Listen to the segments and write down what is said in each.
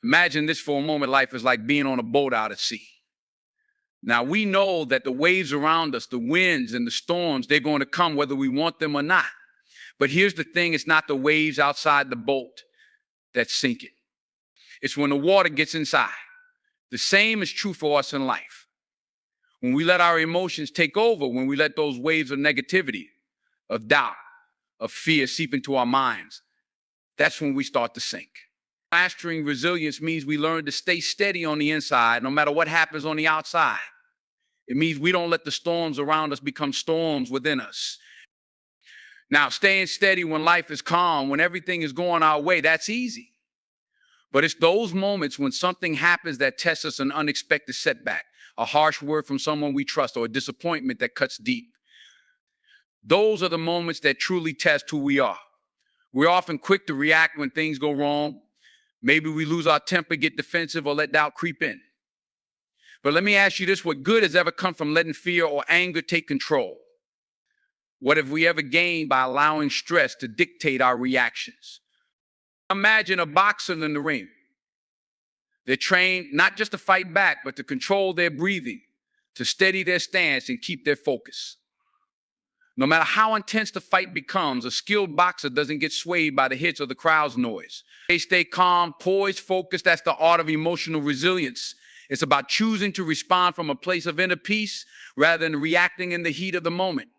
Imagine this for a moment. Life is like being on a boat out at sea. Now, we know that the waves around us, the winds and the storms, they're going to come whether we want them or not. But here's the thing, it's not the waves outside the boat that's sinking. It's when the water gets inside. The same is true for us in life. When we let our emotions take over, when we let those waves of negativity, of doubt, of fear seep into our minds, that's when we start to sink. Mastering resilience means we learn to stay steady on the inside, no matter what happens on the outside. It means we don't let the storms around us become storms within us. Now, staying steady when life is calm, when everything is going our way, that's easy. But it's those moments when something happens that tests us, an unexpected setback, a harsh word from someone we trust, or a disappointment that cuts deep. Those are the moments that truly test who we are. We're often quick to react when things go wrong. Maybe we lose our temper, get defensive, or let doubt creep in. But let me ask you this, what good has ever come from letting fear or anger take control? What have we ever gained by allowing stress to dictate our reactions? Imagine a boxer in the ring. They're trained not just to fight back, but to control their breathing, to steady their stance and keep their focus. No matter how intense the fight becomes, a skilled boxer doesn't get swayed by the hits or the crowd's noise. They stay calm, poised, focused. That's the art of emotional resilience. It's about choosing to respond from a place of inner peace rather than reacting in the heat of the moment.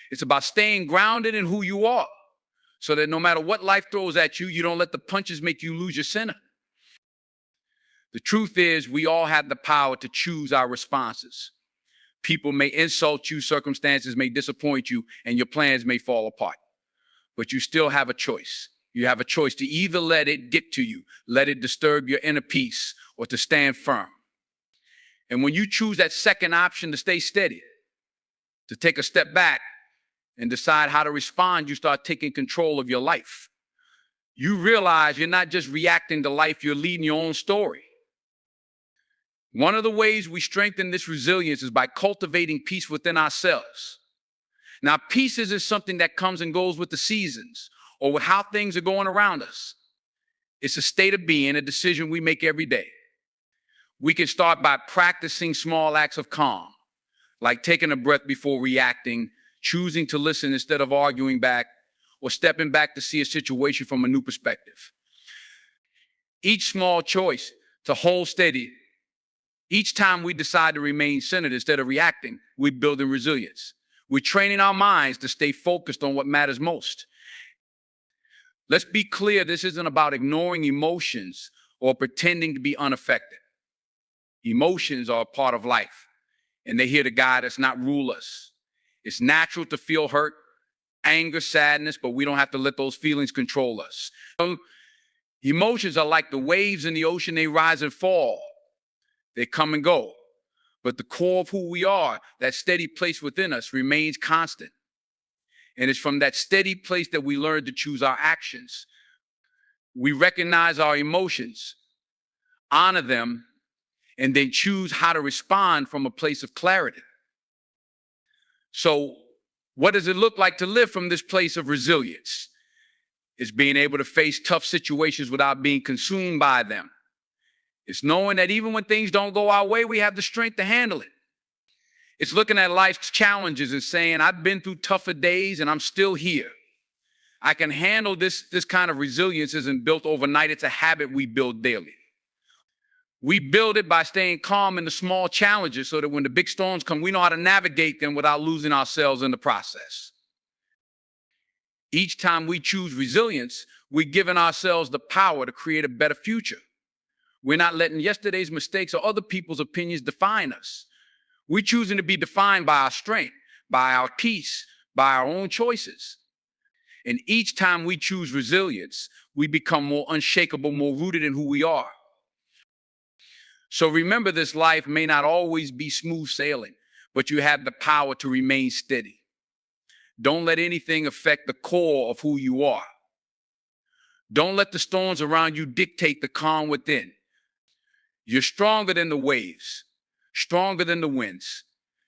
It's about staying grounded in who you are so that no matter what life throws at you, you don't let the punches make you lose your center. The truth is, we all have the power to choose our responses. People may insult you, circumstances may disappoint you, and your plans may fall apart. But you still have a choice. You have a choice to either let it get to you, let it disturb your inner peace, or to stand firm. And when you choose that second option, to stay steady, to take a step back and decide how to respond, you start taking control of your life. You realize you're not just reacting to life, you're leading your own story. One of the ways we strengthen this resilience is by cultivating peace within ourselves. Now, peace isn't something that comes and goes with the seasons or with how things are going around us. It's a state of being, a decision we make every day. We can start by practicing small acts of calm, like taking a breath before reacting, choosing to listen instead of arguing back, or stepping back to see a situation from a new perspective. Each small choice to hold steady, each time we decide to remain centered instead of reacting, we're building resilience. We're training our minds to stay focused on what matters most. Let's be clear, this isn't about ignoring emotions or pretending to be unaffected. Emotions are a part of life, and they're here to guide us, not rule us. It's natural to feel hurt, anger, sadness, but we don't have to let those feelings control us. Emotions are like the waves in the ocean, they rise and fall. They come and go. But the core of who we are, that steady place within us, remains constant. And it's from that steady place that we learn to choose our actions. We recognize our emotions, honor them, and then choose how to respond from a place of clarity. So, what does it look like to live from this place of resilience? It's being able to face tough situations without being consumed by them. It's knowing that even when things don't go our way, we have the strength to handle it. It's looking at life's challenges and saying, I've been through tougher days and I'm still here. I can handle this. This kind of resilience isn't built overnight. It's a habit we build daily. We build it by staying calm in the small challenges so that when the big storms come, we know how to navigate them without losing ourselves in the process. Each time we choose resilience, we're giving ourselves the power to create a better future. We're not letting yesterday's mistakes or other people's opinions define us. We're choosing to be defined by our strength, by our peace, by our own choices. And each time we choose resilience, we become more unshakable, more rooted in who we are. So remember, this life may not always be smooth sailing, but you have the power to remain steady. Don't let anything affect the core of who you are. Don't let the storms around you dictate the calm within. You're stronger than the waves, stronger than the winds.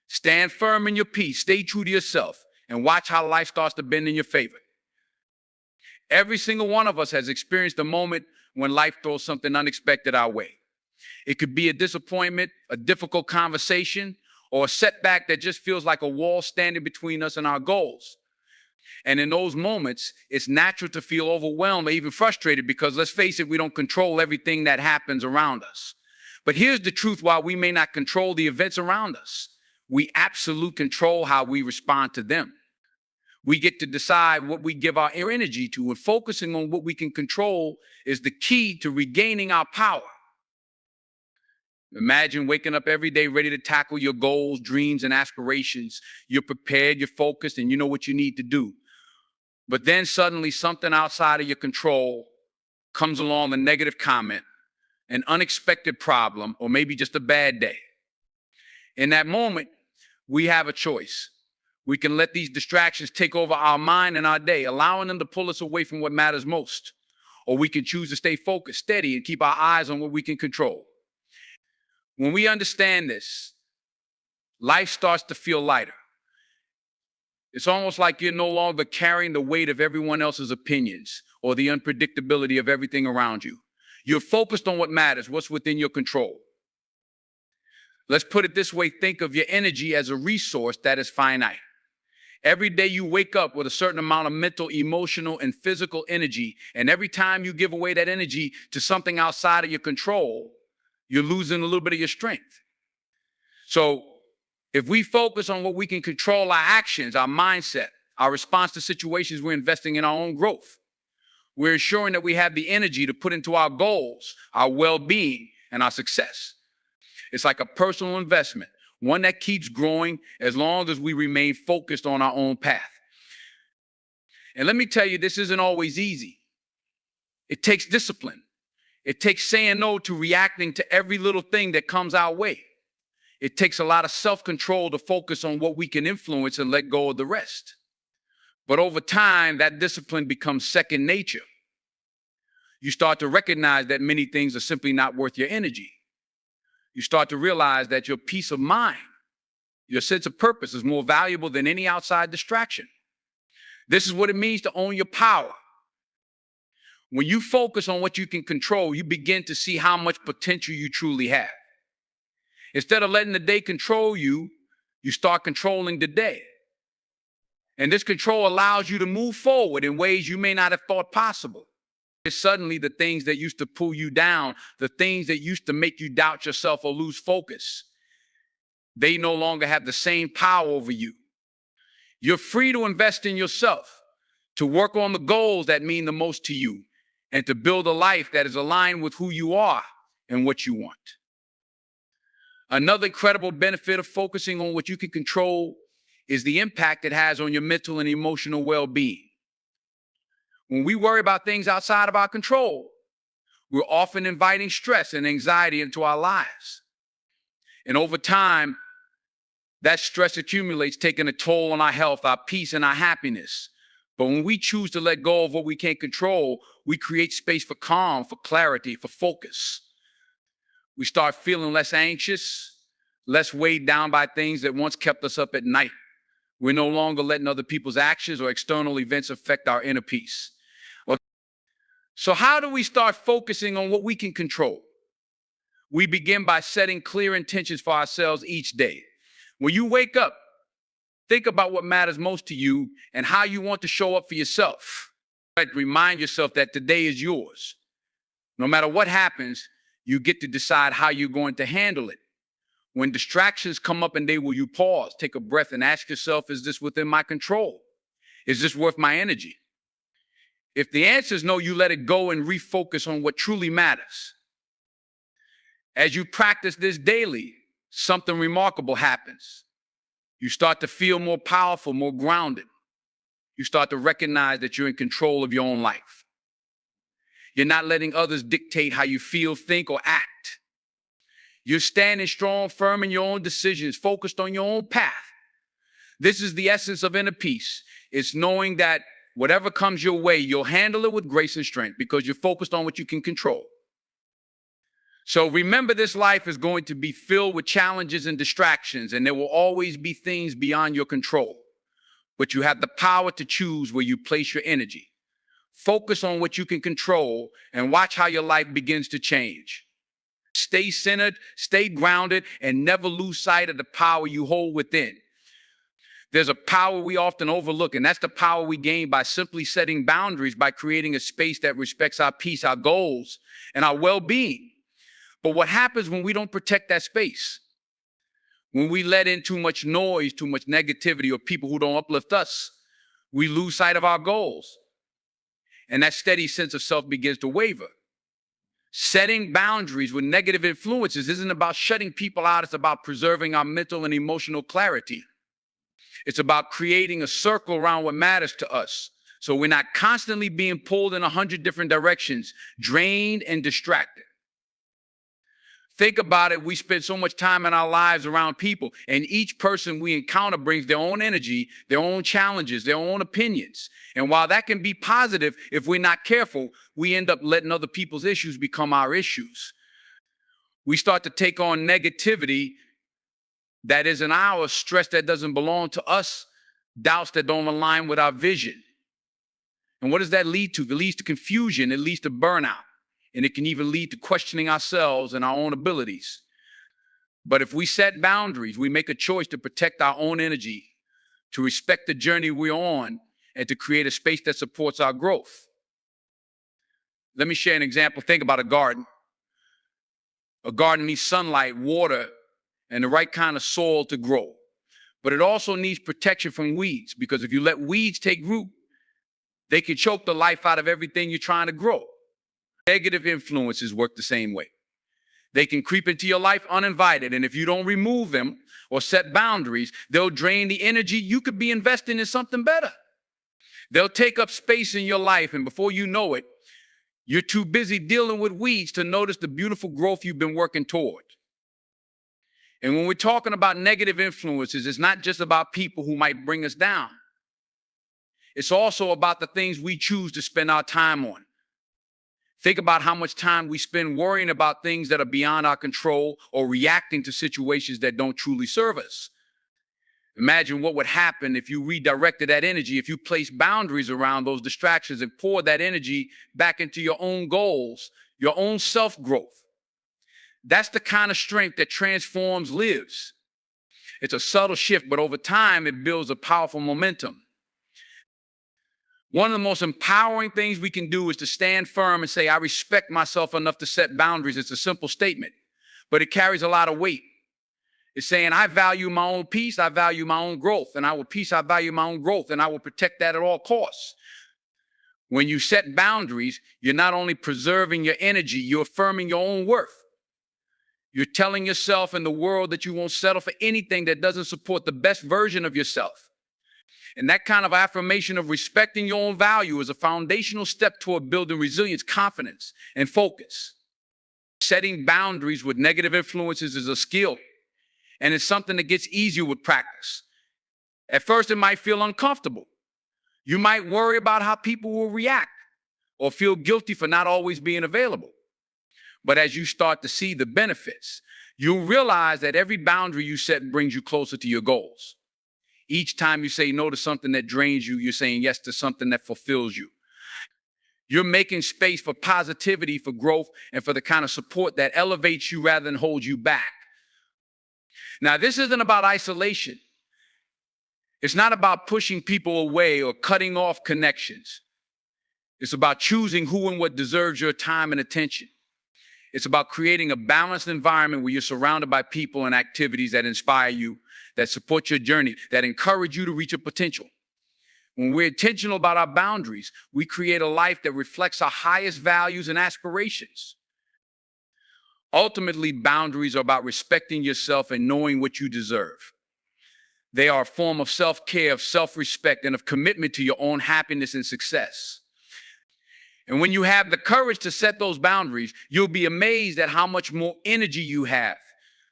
Stand firm in your peace, stay true to yourself, and watch how life starts to bend in your favor. Every single one of us has experienced a moment when life throws something unexpected our way. It could be a disappointment, a difficult conversation, or a setback that just feels like a wall standing between us and our goals. And in those moments, it's natural to feel overwhelmed or even frustrated because, let's face it, we don't control everything that happens around us. But here's the truth: while we may not control the events around us, we absolutely control how we respond to them. We get to decide what we give our energy to, and focusing on what we can control is the key to regaining our power. Imagine waking up every day ready to tackle your goals, dreams, and aspirations. You're prepared, you're focused, and you know what you need to do. But then suddenly something outside of your control comes along, a negative comment, an unexpected problem, or maybe just a bad day. In that moment, we have a choice. We can let these distractions take over our mind and our day, allowing them to pull us away from what matters most. Or we can choose to stay focused, steady, and keep our eyes on what we can control. When we understand this, life starts to feel lighter. It's almost like you're no longer carrying the weight of everyone else's opinions or the unpredictability of everything around you. You're focused on what matters, what's within your control. Let's put it this way: think of your energy as a resource that is finite. Every day you wake up with a certain amount of mental, emotional, and physical energy, and every time you give away that energy to something outside of your control, you're losing a little bit of your strength. So if we focus on what we can control, our actions, our mindset, our response to situations, we're investing in our own growth. We're ensuring that we have the energy to put into our goals, our well-being, and our success. It's like a personal investment, one that keeps growing as long as we remain focused on our own path. And let me tell you, this isn't always easy. It takes discipline. It takes saying no to reacting to every little thing that comes our way. It takes a lot of self-control to focus on what we can influence and let go of the rest. But over time, that discipline becomes second nature. You start to recognize that many things are simply not worth your energy. You start to realize that your peace of mind, your sense of purpose, is more valuable than any outside distraction. This is what it means to own your power. When you focus on what you can control, you begin to see how much potential you truly have. Instead of letting the day control you, you start controlling the day. And this control allows you to move forward in ways you may not have thought possible. Suddenly, the things that used to pull you down, the things that used to make you doubt yourself or lose focus, they no longer have the same power over you. You're free to invest in yourself, to work on the goals that mean the most to you, and to build a life that is aligned with who you are and what you want. Another incredible benefit of focusing on what you can control is the impact it has on your mental and emotional well-being. When we worry about things outside of our control, we're often inviting stress and anxiety into our lives. And over time, that stress accumulates, taking a toll on our health, our peace, and our happiness. But when we choose to let go of what we can't control, we create space for calm, for clarity, for focus. We start feeling less anxious, less weighed down by things that once kept us up at night. We're no longer letting other people's actions or external events affect our inner peace. So how do we start focusing on what we can control? We begin by setting clear intentions for ourselves each day. When you wake up, think about what matters most to you and how you want to show up for yourself. Remind yourself that today is yours. No matter what happens, you get to decide how you're going to handle it. When distractions come up and you pause, take a breath and ask yourself, is this within my control? Is this worth my energy? If the answer is no, you let it go and refocus on what truly matters. As you practice this daily, something remarkable happens. You start to feel more powerful, more grounded. You start to recognize that you're in control of your own life. You're not letting others dictate how you feel, think, or act. You're standing strong, firm in your own decisions, focused on your own path. This is the essence of inner peace. It's knowing that whatever comes your way, you'll handle it with grace and strength because you're focused on what you can control. So remember, this life is going to be filled with challenges and distractions, and there will always be things beyond your control. But you have the power to choose where you place your energy. Focus on what you can control and watch how your life begins to change. Stay centered, stay grounded, and never lose sight of the power you hold within. There's a power we often overlook, and that's the power we gain by simply setting boundaries, by creating a space that respects our peace, our goals, and our well-being. But what happens when we don't protect that space? When we let in too much noise, too much negativity, or people who don't uplift us, we lose sight of our goals. And that steady sense of self begins to waver. Setting boundaries with negative influences isn't about shutting people out. It's about preserving our mental and emotional clarity. It's about creating a circle around what matters to us, so we're not constantly being pulled in 100 different directions, drained and distracted. Think about it. We spend so much time in our lives around people, and each person we encounter brings their own energy, their own challenges, their own opinions. And while that can be positive, if we're not careful, we end up letting other people's issues become our issues. We start to take on negativity that isn't ours, stress that doesn't belong to us, doubts that don't align with our vision. And what does that lead to? It leads to confusion. It leads to burnout. And it can even lead to questioning ourselves and our own abilities. But if we set boundaries, we make a choice to protect our own energy, to respect the journey we're on, and to create a space that supports our growth. Let me share an example. Think about a garden. A garden needs sunlight, water, and the right kind of soil to grow. But it also needs protection from weeds, because if you let weeds take root, they can choke the life out of everything you're trying to grow. Negative influences work the same way. They can creep into your life uninvited, and if you don't remove them or set boundaries, they'll drain the energy you could be investing in something better. They'll take up space in your life, and before you know it, you're too busy dealing with weeds to notice the beautiful growth you've been working toward. And when we're talking about negative influences, it's not just about people who might bring us down. It's also about the things we choose to spend our time on. Think about how much time we spend worrying about things that are beyond our control or reacting to situations that don't truly serve us. Imagine what would happen if you redirected that energy, if you placed boundaries around those distractions and poured that energy back into your own goals, your own self-growth. That's the kind of strength that transforms lives. It's a subtle shift, but over time, it builds a powerful momentum. One of the most empowering things we can do is to stand firm and say, I respect myself enough to set boundaries. It's a simple statement, but it carries a lot of weight. It's saying, I value my own peace, I value my own growth, and I value my own growth, and I will protect that at all costs. When you set boundaries, you're not only preserving your energy, you're affirming your own worth. You're telling yourself and the world that you won't settle for anything that doesn't support the best version of yourself. And that kind of affirmation of respecting your own value is a foundational step toward building resilience, confidence, and focus. Setting boundaries with negative influences is a skill, and it's something that gets easier with practice. At first, it might feel uncomfortable. You might worry about how people will react or feel guilty for not always being available. But as you start to see the benefits, you'll realize that every boundary you set brings you closer to your goals. Each time you say no to something that drains you, you're saying yes to something that fulfills you. You're making space for positivity, for growth, and for the kind of support that elevates you rather than holds you back. Now, this isn't about isolation. It's not about pushing people away or cutting off connections. It's about choosing who and what deserves your time and attention. It's about creating a balanced environment where you're surrounded by people and activities that inspire you, that support your journey, that encourage you to reach your potential. When we're intentional about our boundaries, we create a life that reflects our highest values and aspirations. Ultimately, boundaries are about respecting yourself and knowing what you deserve. They are a form of self-care, of self-respect, and of commitment to your own happiness and success. And when you have the courage to set those boundaries, you'll be amazed at how much more energy you have,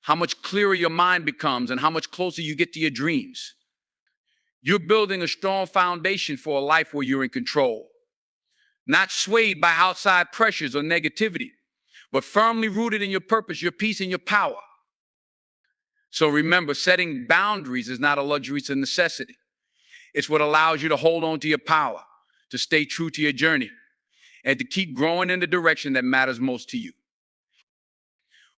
how much clearer your mind becomes, and how much closer you get to your dreams. You're building a strong foundation for a life where you're in control, not swayed by outside pressures or negativity, but firmly rooted in your purpose, your peace, and your power. So remember, setting boundaries is not a luxury, it's a necessity. It's what allows you to hold on to your power, to stay true to your journey and to keep growing in the direction that matters most to you.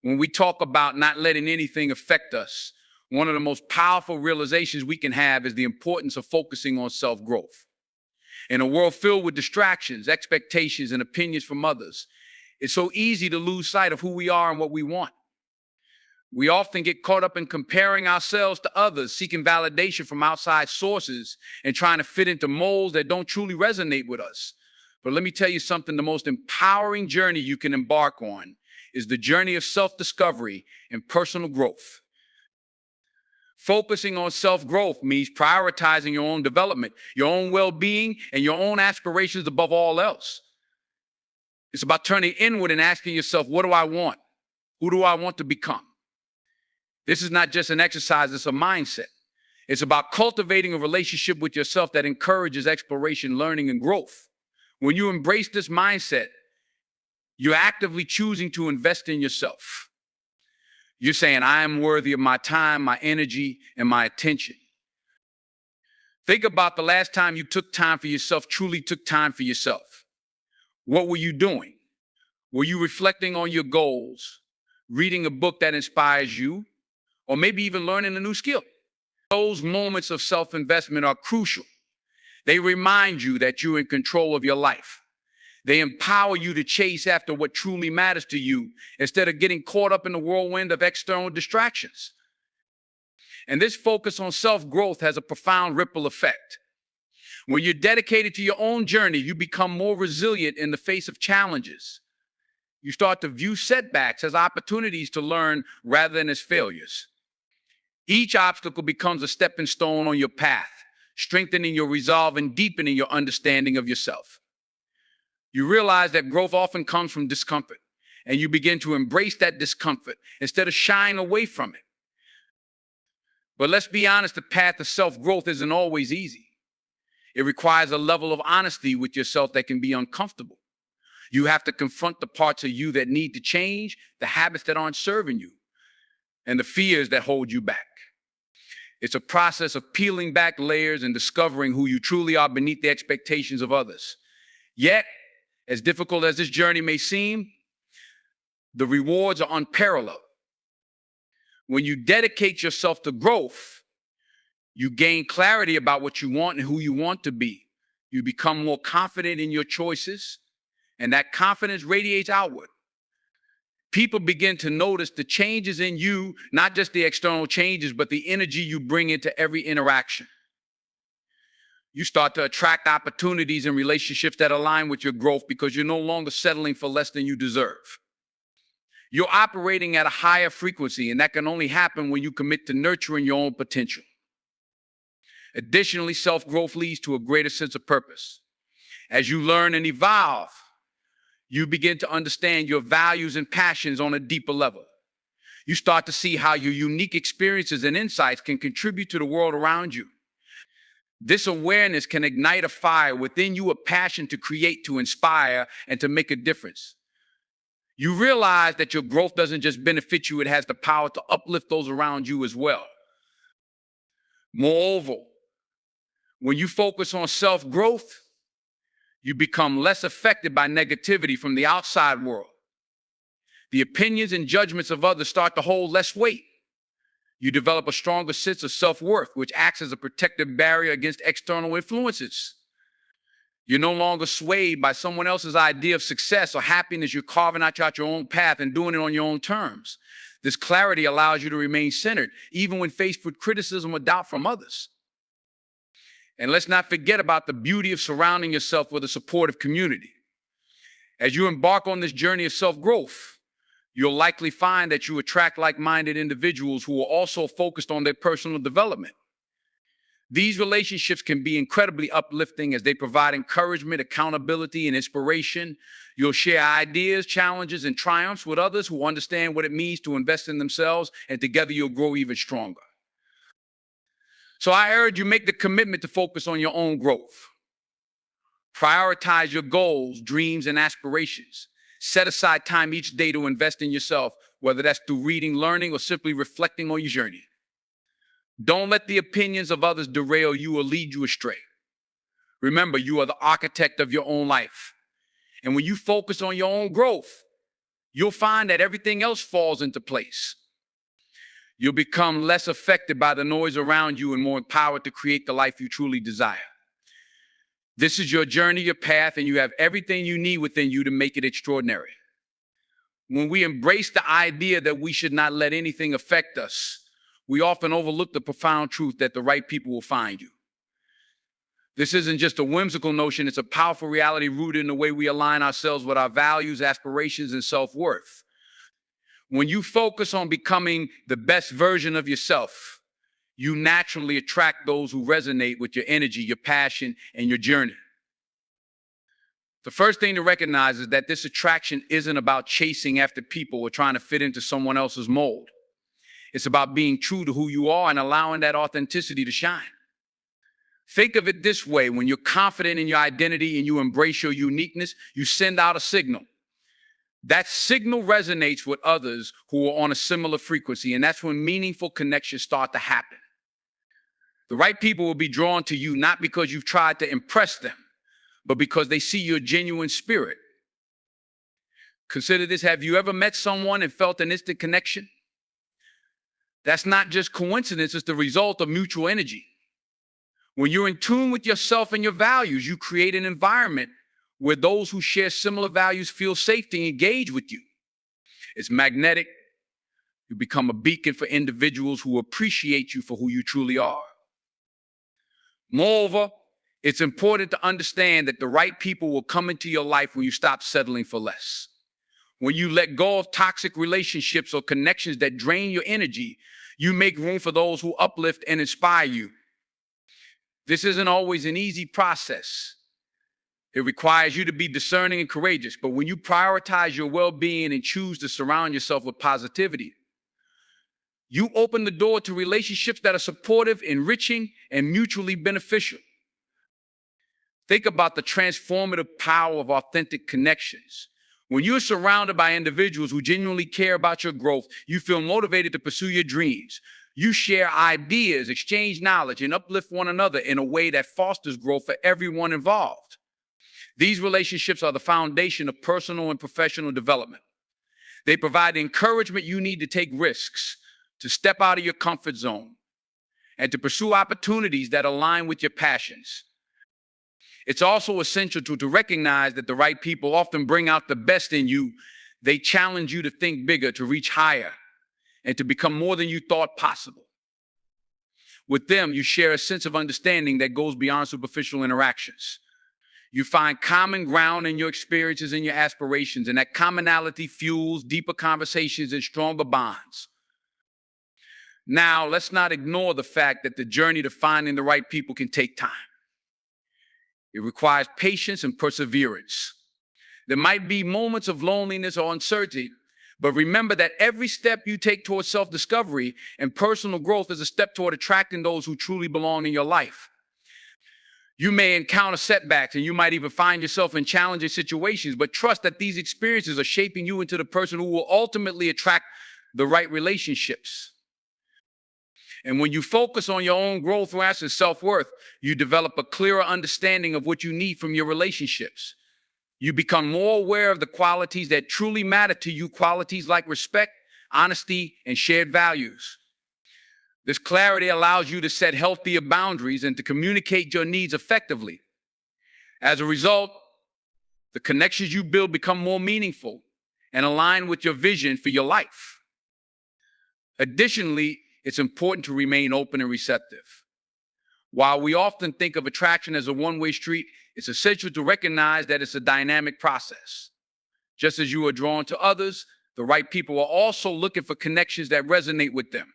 When we talk about not letting anything affect us, one of the most powerful realizations we can have is the importance of focusing on self-growth. In a world filled with distractions, expectations, and opinions from others, it's so easy to lose sight of who we are and what we want. We often get caught up in comparing ourselves to others, seeking validation from outside sources, and trying to fit into molds that don't truly resonate with us. But let me tell you something, the most empowering journey you can embark on is the journey of self-discovery and personal growth. Focusing on self-growth means prioritizing your own development, your own well-being, and your own aspirations above all else. It's about turning inward and asking yourself, what do I want? Who do I want to become? This is not just an exercise, it's a mindset. It's about cultivating a relationship with yourself that encourages exploration, learning, and growth. When you embrace this mindset, you're actively choosing to invest in yourself. You're saying, I am worthy of my time, my energy, and my attention. Think about the last time you took time for yourself, truly took time for yourself. What were you doing? Were you reflecting on your goals, reading a book that inspires you, or maybe even learning a new skill? Those moments of self-investment are crucial. They remind you that you're in control of your life. They empower you to chase after what truly matters to you instead of getting caught up in the whirlwind of external distractions. And this focus on self-growth has a profound ripple effect. When you're dedicated to your own journey, you become more resilient in the face of challenges. You start to view setbacks as opportunities to learn rather than as failures. Each obstacle becomes a stepping stone on your path, strengthening your resolve and deepening your understanding of yourself. You realize that growth often comes from discomfort, and you begin to embrace that discomfort instead of shying away from it. But let's be honest, the path to self-growth isn't always easy. It requires a level of honesty with yourself that can be uncomfortable. You have to confront the parts of you that need to change, the habits that aren't serving you, and the fears that hold you back. It's a process of peeling back layers and discovering who you truly are beneath the expectations of others. Yet, as difficult as this journey may seem, the rewards are unparalleled. When you dedicate yourself to growth, you gain clarity about what you want and who you want to be. You become more confident in your choices, and that confidence radiates outward. People begin to notice the changes in you, not just the external changes, but the energy you bring into every interaction. You start to attract opportunities and relationships that align with your growth because you're no longer settling for less than you deserve. You're operating at a higher frequency, and that can only happen when you commit to nurturing your own potential. Additionally, self-growth leads to a greater sense of purpose. As you learn and evolve, you begin to understand your values and passions on a deeper level. You start to see how your unique experiences and insights can contribute to the world around you. This awareness can ignite a fire within you, a passion to create, to inspire, and to make a difference. You realize that your growth doesn't just benefit you, it has the power to uplift those around you as well. Moreover, when you focus on self-growth, you become less affected by negativity from the outside world. The opinions and judgments of others start to hold less weight. You develop a stronger sense of self-worth, which acts as a protective barrier against external influences. You're no longer swayed by someone else's idea of success or happiness. You're carving out your own path and doing it on your own terms. This clarity allows you to remain centered, even when faced with criticism or doubt from others. And let's not forget about the beauty of surrounding yourself with a supportive community. As you embark on this journey of self-growth, you'll likely find that you attract like-minded individuals who are also focused on their personal development. These relationships can be incredibly uplifting as they provide encouragement, accountability, and inspiration. You'll share ideas, challenges, and triumphs with others who understand what it means to invest in themselves, and together you'll grow even stronger. So I urge you, make the commitment to focus on your own growth. Prioritize your goals, dreams, and aspirations. Set aside time each day to invest in yourself, whether that's through reading, learning, or simply reflecting on your journey. Don't let the opinions of others derail you or lead you astray. Remember, you are the architect of your own life. And when you focus on your own growth, you'll find that everything else falls into place. You'll become less affected by the noise around you and more empowered to create the life you truly desire. This is your journey, your path, and you have everything you need within you to make it extraordinary. When we embrace the idea that we should not let anything affect us, we often overlook the profound truth that the right people will find you. This isn't just a whimsical notion, it's a powerful reality rooted in the way we align ourselves with our values, aspirations, and self-worth. When you focus on becoming the best version of yourself, you naturally attract those who resonate with your energy, your passion, and your journey. The first thing to recognize is that this attraction isn't about chasing after people or trying to fit into someone else's mold. It's about being true to who you are and allowing that authenticity to shine. Think of it this way: when you're confident in your identity and you embrace your uniqueness, you send out a signal. That signal resonates with others who are on a similar frequency, and that's when meaningful connections start to happen. The right people will be drawn to you not because you've tried to impress them, but because they see your genuine spirit. Consider this: have you ever met someone and felt an instant connection? That's not just coincidence, it's the result of mutual energy. When you're in tune with yourself and your values, you create an environment where those who share similar values feel safe to engage with you. It's magnetic. You become a beacon for individuals who appreciate you for who you truly are. Moreover, it's important to understand that the right people will come into your life when you stop settling for less. When you let go of toxic relationships or connections that drain your energy, you make room for those who uplift and inspire you. This isn't always an easy process. It requires you to be discerning and courageous, but when you prioritize your well-being and choose to surround yourself with positivity, you open the door to relationships that are supportive, enriching, and mutually beneficial. Think about the transformative power of authentic connections. When you're surrounded by individuals who genuinely care about your growth, you feel motivated to pursue your dreams. You share ideas, exchange knowledge, and uplift one another in a way that fosters growth for everyone involved. These relationships are the foundation of personal and professional development. They provide the encouragement you need to take risks, to step out of your comfort zone, and to pursue opportunities that align with your passions. It's also essential to recognize that the right people often bring out the best in you. They challenge you to think bigger, to reach higher, and to become more than you thought possible. With them, you share a sense of understanding that goes beyond superficial interactions. You find common ground in your experiences and your aspirations, and that commonality fuels deeper conversations and stronger bonds. Now, let's not ignore the fact that the journey to finding the right people can take time. It requires patience and perseverance. There might be moments of loneliness or uncertainty, but remember that every step you take towards self-discovery and personal growth is a step toward attracting those who truly belong in your life. You may encounter setbacks and you might even find yourself in challenging situations, but trust that these experiences are shaping you into the person who will ultimately attract the right relationships. And when you focus on your own growth and self-worth, you develop a clearer understanding of what you need from your relationships. You become more aware of the qualities that truly matter to you, qualities like respect, honesty, and shared values. This clarity allows you to set healthier boundaries and to communicate your needs effectively. As a result, the connections you build become more meaningful and align with your vision for your life. Additionally, it's important to remain open and receptive. While we often think of attraction as a one-way street, it's essential to recognize that it's a dynamic process. Just as you are drawn to others, the right people are also looking for connections that resonate with them.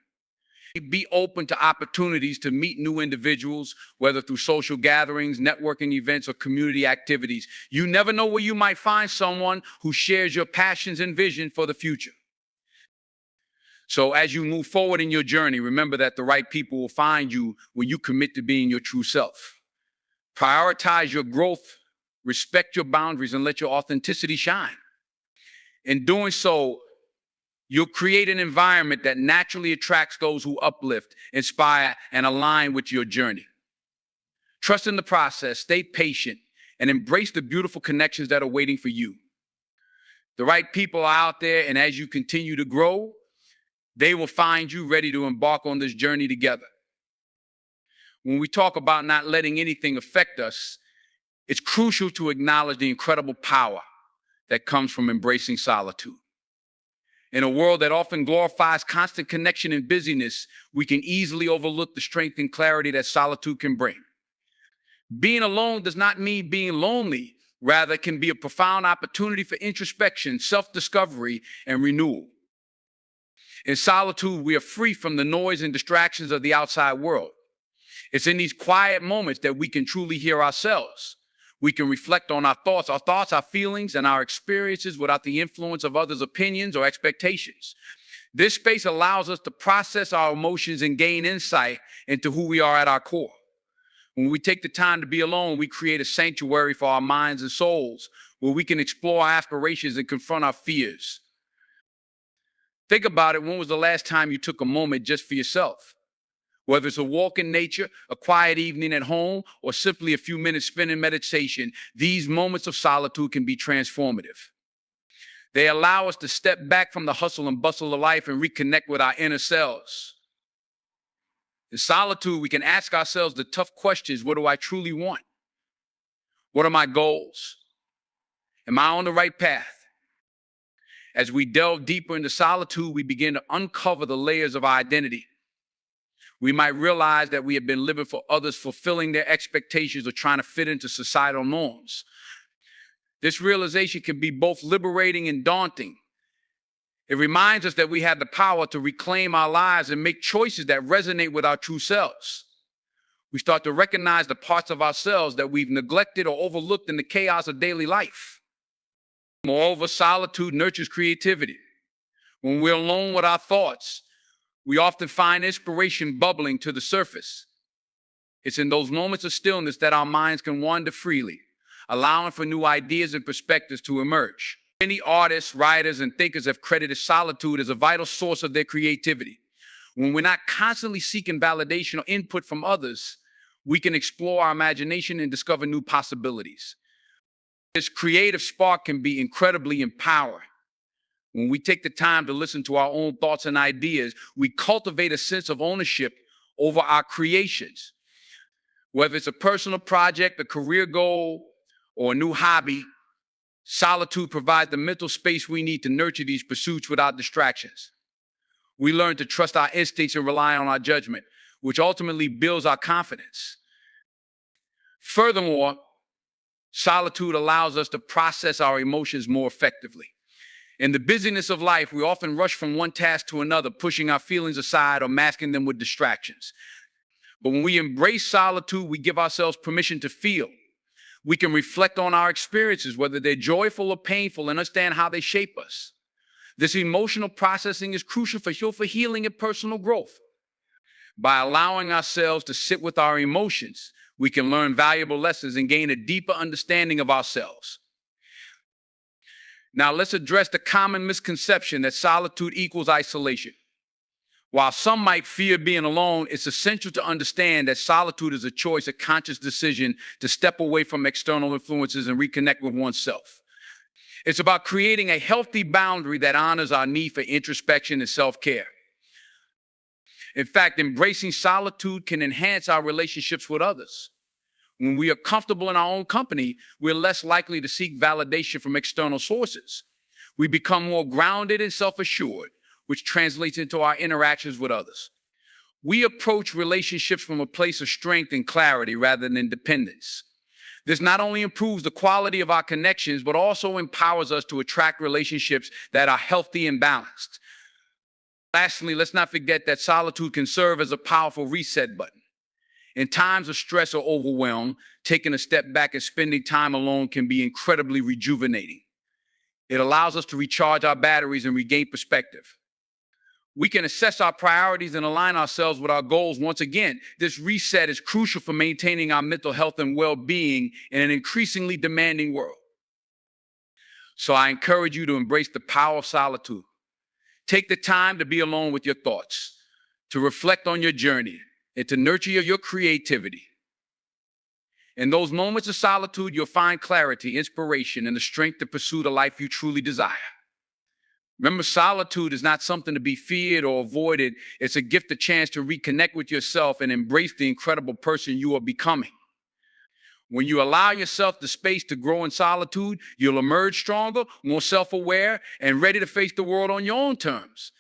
Be open to opportunities to meet new individuals, whether through social gatherings, networking events, or community activities. You never know where you might find someone who shares your passions and vision for the future. So as you move forward in your journey, remember that the right people will find you when you commit to being your true self. Prioritize your growth, respect your boundaries, and let your authenticity shine. In doing so, you'll create an environment that naturally attracts those who uplift, inspire, and align with your journey. Trust in the process, stay patient, and embrace the beautiful connections that are waiting for you. The right people are out there, and as you continue to grow, they will find you ready to embark on this journey together. When we talk about not letting anything affect us, it's crucial to acknowledge the incredible power that comes from embracing solitude. In a world that often glorifies constant connection and busyness, we can easily overlook the strength and clarity that solitude can bring. Being alone does not mean being lonely. Rather, it can be a profound opportunity for introspection, self-discovery, and renewal. In solitude, we are free from the noise and distractions of the outside world. It's in these quiet moments that we can truly hear ourselves. We can reflect on our thoughts, our feelings, and our experiences without the influence of others' opinions or expectations. This space allows us to process our emotions and gain insight into who we are at our core. When we take the time to be alone, we create a sanctuary for our minds and souls where we can explore our aspirations and confront our fears. Think about it. When was the last time you took a moment just for yourself? Whether it's a walk in nature, a quiet evening at home, or simply a few minutes spent in meditation, these moments of solitude can be transformative. They allow us to step back from the hustle and bustle of life and reconnect with our inner selves. In solitude, we can ask ourselves the tough questions: what do I truly want? What are my goals? Am I on the right path? As we delve deeper into solitude, we begin to uncover the layers of our identity. We might realize that we have been living for others, fulfilling their expectations or trying to fit into societal norms. This realization can be both liberating and daunting. It reminds us that we have the power to reclaim our lives and make choices that resonate with our true selves. We start to recognize the parts of ourselves that we've neglected or overlooked in the chaos of daily life. Moreover, solitude nurtures creativity. When we're alone with our thoughts, we often find inspiration bubbling to the surface. It's in those moments of stillness that our minds can wander freely, allowing for new ideas and perspectives to emerge. Many artists, writers, and thinkers have credited solitude as a vital source of their creativity. When we're not constantly seeking validation or input from others, we can explore our imagination and discover new possibilities. This creative spark can be incredibly empowering. When we take the time to listen to our own thoughts and ideas, we cultivate a sense of ownership over our creations. Whether it's a personal project, a career goal, or a new hobby, solitude provides the mental space we need to nurture these pursuits without distractions. We learn to trust our instincts and rely on our judgment, which ultimately builds our confidence. Furthermore, solitude allows us to process our emotions more effectively. In the busyness of life, we often rush from one task to another, pushing our feelings aside or masking them with distractions. But when we embrace solitude, we give ourselves permission to feel. We can reflect on our experiences, whether they're joyful or painful, and understand how they shape us. This emotional processing is crucial for healing and personal growth. By allowing ourselves to sit with our emotions, we can learn valuable lessons and gain a deeper understanding of ourselves. Now, let's address the common misconception that solitude equals isolation. While some might fear being alone, it's essential to understand that solitude is a choice, a conscious decision to step away from external influences and reconnect with oneself. It's about creating a healthy boundary that honors our need for introspection and self-care. In fact, embracing solitude can enhance our relationships with others. When we are comfortable in our own company, we're less likely to seek validation from external sources. We become more grounded and self-assured, which translates into our interactions with others. We approach relationships from a place of strength and clarity rather than dependence. This not only improves the quality of our connections, but also empowers us to attract relationships that are healthy and balanced. Lastly, let's not forget that solitude can serve as a powerful reset button. In times of stress or overwhelm, taking a step back and spending time alone can be incredibly rejuvenating. It allows us to recharge our batteries and regain perspective. We can assess our priorities and align ourselves with our goals. Once again, this reset is crucial for maintaining our mental health and well-being in an increasingly demanding world. So I encourage you to embrace the power of solitude. Take the time to be alone with your thoughts, to reflect on your journey, and to nurture your creativity. In those moments of solitude, you'll find clarity, inspiration, and the strength to pursue the life you truly desire. Remember, solitude is not something to be feared or avoided. It's a gift, a chance to reconnect with yourself and embrace the incredible person you are becoming. When you allow yourself the space to grow in solitude, you'll emerge stronger, more self-aware, and ready to face the world on your own terms.